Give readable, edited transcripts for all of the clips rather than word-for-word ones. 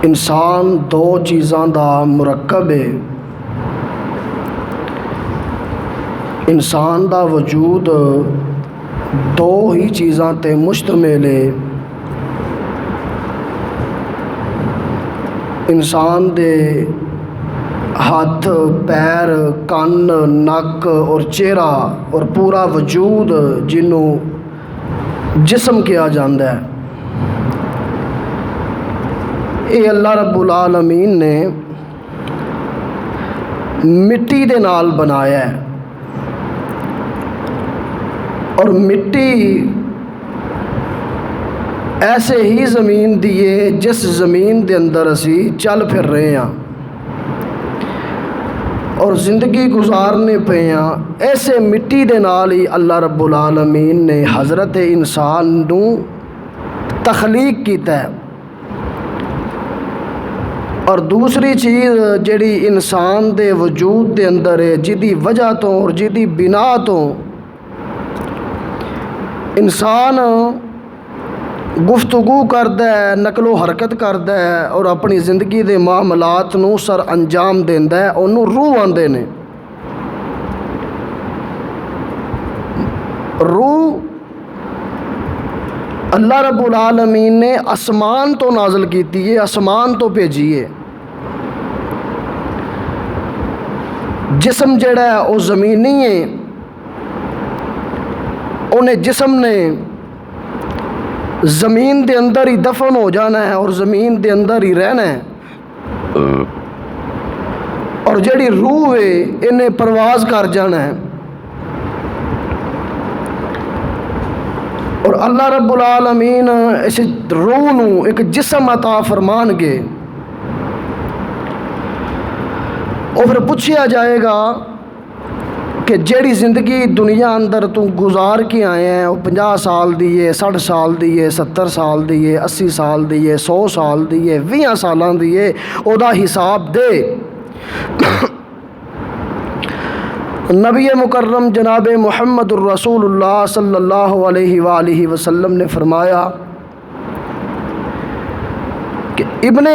انسان دو چیزاں دا مرکب ہے۔ انسان دا وجود دو ہی چیزاں تے مشتمل ہے۔ انسان دے ہاتھ، پیر، کن، نک اور چہرہ اور پورا وجود جنوں جسم کیا جاندہ ہے، یہ اللہ رب العالمین نے مٹی دے نال بنایا ہے، اور مٹی ایسے ہی زمین دیے جس زمین دے اندر اسی چل پھر رہے ہیں اور زندگی گزارنے پہ ہیں، ایسے مٹی دے نال ہی اللہ رب العالمین نے حضرت انسان نو تخلیق کیتا ہے۔ اور دوسری چیز جڑی انسان دے وجود دے اندر ہے، جدی وجہ تو اور جدی بنا تو انسان گفتگو کردا ہے، نقل و حرکت کردا ہے اور اپنی زندگی دے معاملات نو سر انجام دیندا ہے، انہوں روح آندے نے۔ روح اللہ رب العالمین نے آسمان تو نازل کیتی ہے، آسمان تو بھیجی ہے۔ جسم جڑا ہے وہ زمینی ہے، انہیں جسم نے زمین دے اندر ہی دفن ہو جانا ہے اور زمین دے اندر ہی رہنا ہے، اور جڑی روح ہے انہیں پرواز کر جانا ہے۔ اور اللہ رب العالمین اس روح نو ایک جسم عطا فرمان گے، اور پھر پوچھیا جائے گا کہ جیڑی زندگی دنیا اندر تو گزار کے آئے ہیں، وہ 50 سال دی ہے، 60 سال دی ہے، 70 سال دی ہے، 80 سال دی ہے، 100 سال دی ہے، 20 سالاں دی ہے، او دا حساب دے۔ نبی مکرم جناب محمد الرسول اللہ صلی اللہ علیہ وآلہ وسلم نے فرمایا کہ ابن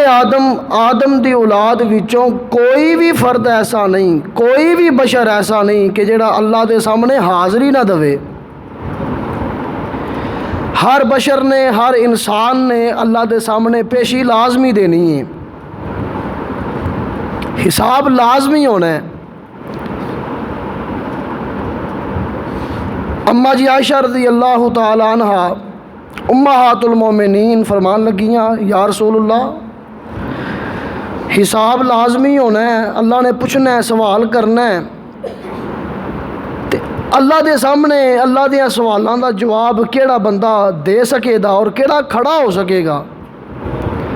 آدم دی اولاد وچوں کوئی بھی فرد ایسا نہیں، کوئی بھی بشر ایسا نہیں کہ جڑا اللہ دے سامنے حاضری نہ دے۔ ہر بشر نے، ہر انسان نے اللہ دے سامنے پیشی لازمی دینی ہے، حساب لازمی ہونا ہے۔ اما جی عائشہ رضی اللہ تعالی عنہ امہات المومنین فرمان لگیاں، یا رسول اللہ حساب لازمی ہونا ہے، اللہ نے پوچھنا ہے، سوال کرنا ہے، تے اللہ دے سامنے اللہ دے سوالوں دا جواب کیڑا بندہ دے سکے گا اور کیڑا کھڑا ہو سکے گا؟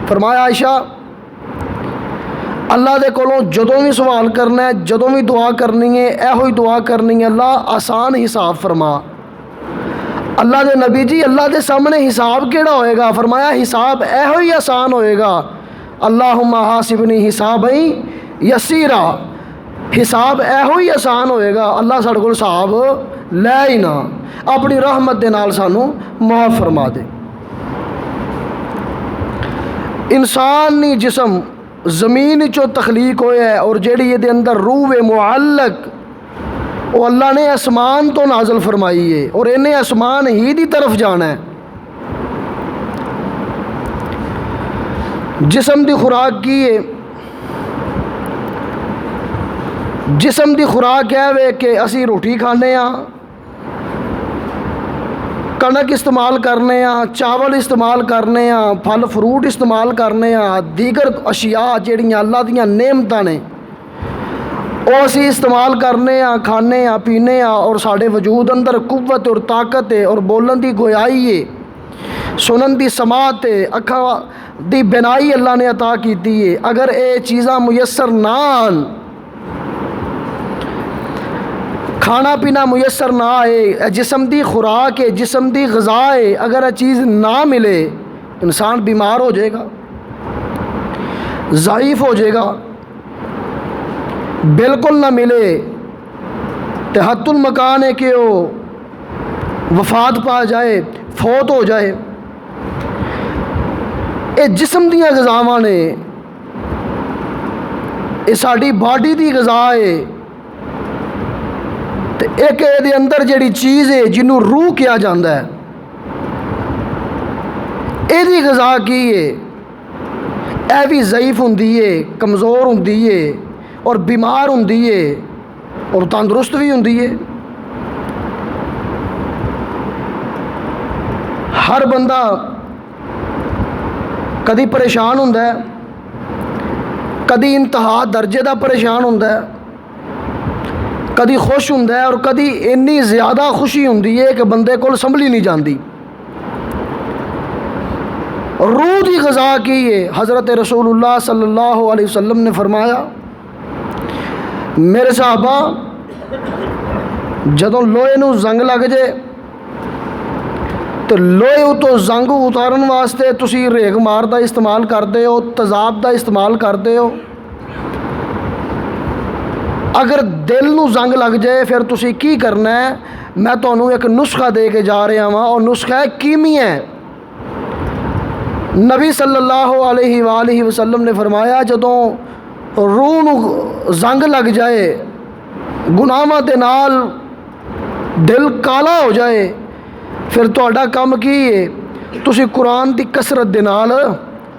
فرمایا عائشہ اللہ دے کولوں جدوں بھی سوال کرنا ہے، جدوں بھی دعا کرنی ہے، ایہو ہی دعا کرنی ہے، اللہ آسان حساب فرما۔ اللہ دے نبی جی اللہ دے سامنے حساب کیڑا ہوئے گا؟ فرمایا حساب ایہو ہی آسان ہوئے گا، اللہم حاسبنی حسابا یسیرا، حساب ایہو ہی آسان ہوئے گا، اللہ ساڈے کول حساب لے ہی نہ، اپنی رحمت دے نال سانوں معاف فرما دے۔ انسانی جسم زمین چو تخلیق ہویا ہے، اور جیڑی یہ دے اندر روح معلق وہ اللہ نے آسمان تو نازل فرمائی ہے، اور انہیں آسمان ہی دی طرف جانا ہے۔ جسم دی خوراک کی ہے؟ جسم دی خوراک ہے کہ اسی روٹی کھانے ہاں، کنک استعمال کرنے ہاں، چاول استعمال کرنے ہاں، پھل فروٹ استعمال کرنے ہاں، دیگر اشیاء جڑیاں اللہ دیاں نعمتاں نے وہ اسی استعمال کرنے ہاں، کھانے ہاں، پینے ہاں، اور ساڑے وجود اندر قوت اور طاقت ہے، اور بولن دی گویائی ہے، سنن دی سماعت ہے، اکھاں دی بینائی اللہ نے عطا کیتی ہے۔ اگر اے چیزاں میسر نہ آن، کھانا پینا میسر نہ آئے، جسم دی خوراک ہے، جسم دی غذا ہے، اگر یہ چیز نہ ملے انسان بیمار ہو جائے گا، ضعیف ہو جائے گا۔ بالکل نہ ملے تو حت المکان ہے کہ وہ وفات پا جائے، فوت ہو جائے۔ ਇਹ ਜਿਸਮ ਦੀਆਂ ਗਜ਼ਾਵਾਂ ਨੇ, ਇਹ ਸਾਡੀ ਬਾਡੀ ਦੀ ਗਜ਼ਾ ਹੈ। ਤੇ ਇੱਕ ਇਹਦੇ ਅੰਦਰ ਜਿਹੜੀ ਚੀਜ਼ ਹੈ ਜਿਹਨੂੰ ਰੂਹ ਕਿਹਾ ਜਾਂਦਾ ਹੈ, ਇਹਦੀ ਗਜ਼ਾ ਕੀ ਹੈ? ਇਹ ਵੀ ਜ਼ਈਫ ਹੁੰਦੀ ਹੈ, ਕਮਜ਼ੋਰ ਹੁੰਦੀ ਹੈ اور بیمار ਹੁੰਦੀ ہے اور ਤੰਦਰੁਸਤ ਵੀ ਹੁੰਦੀ ہے۔ ہر بندہ کدی پریشان ਹੁੰਦਾ ہے، کدی انتہا درجے دا پریشان ਹੁੰਦਾ ہے، کدی خوش ਹੁੰਦਾ ہے اور کدی اتنی زیادہ خوشی ਹੁੰਦੀ ہے کہ بندے کول سنبھلی نہیں جاندی۔ روح دی غذا کی ہے؟ حضرت رسول اللہ صلی اللہ علیہ وسلم نے فرمایا، میرے صحابہ جدوں لوہے نو زنگ لگ جائے تو لوہے تو زنگ اتارن واسطے تسی ریگ مار دا استعمال کرتے ہو، تیزاب دا استعمال کرتے ہو۔ اگر دل نو زنگ لگ جائے پھر تسی کی کرنا ہے؟ میں تانوں ایک نسخہ دے کے جا رہا ہوں، اور نسخہ ہے کیمیا ہے۔ نبی صلی اللہ علیہ وآلہ وسلم نے فرمایا جدوں روح نو زنگ لگ جائے، گناہاں دے نال دل کالا ہو جائے، پھر تہاڈا کم کی ہے؟ تسی قرآن دی کثرت دے نال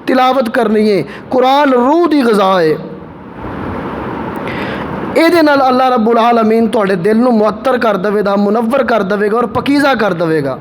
تلاوت کرنی ہے۔ قرآن روح دی غذا ہے، یہ اللہ رب العالمین تہاڈے دل نو معطر کر دے گا، منور کر دے گا اور پکیزہ کر دے گا۔